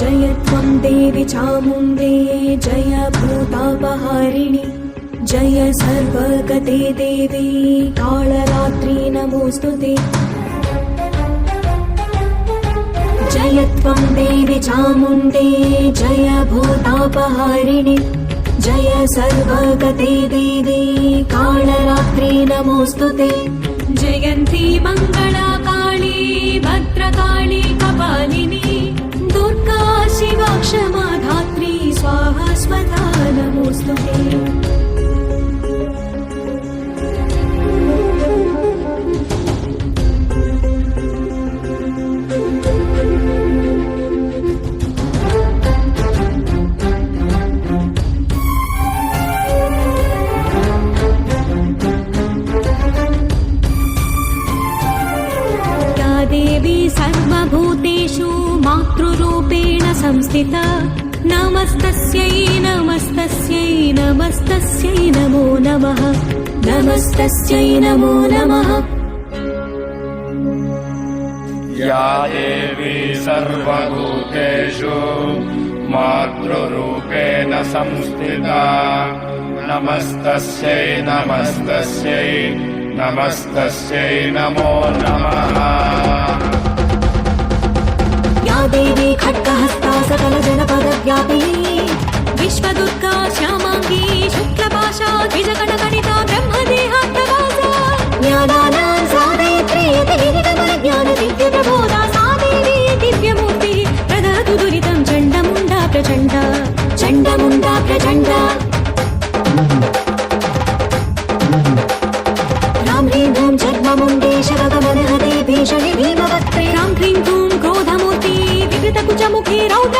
जय त्वं देवी चामुण्डे जय भूतापहारिणि जय सर्वगते देवी कालरात्रि नमोस्तुते। जय त्वं देवी चामुण्डे जय भूतापहारिणि जय सर्वगते देवी कालरात्रि नमोस्तुते। जयन्ती मङ्गला काली भद्रकाली कपालिनी दुर्गा शिवा क्षमा धात्री स्वाहा स्वधा नमोस्तुते। देवी सर्वभूतेषु मातृरूपेण संस्थिता नमस्तस्यै नमस्तस्यै नमस्तस्यै नमो नमः नमस्तस्यै नमो नमः। या देवी सर्वभूतेषु मातृरूपेण संस्थिता नमस्तस्यै नमस्तस्यै नमस्तस्यै नमो नमः। या देवी खड्गहस्ता सकलजनपदव्यापिनी विश्वदुर्गा श्यामाङ्गी शुक्लपाशा द्विजगणगणिता ब्रह्मदेहान्तवासा ज्ञानानां साधयित्री ज्ञानदिव्यप्रबोधा सा देवी दिव्यमूर्तिः प्रदहतु दुरितं चण्डमुण्डा प्रचण्डा चण्डमुण्डा प्रचण्डा। रां ह्रीं ॐ जन्ममुण्डे शरगमनहते भीषणि भीमवक्त्रे रां ह्रीं क्रूं क्रोधमूर्ति विकृतकुचमुखे रौद्र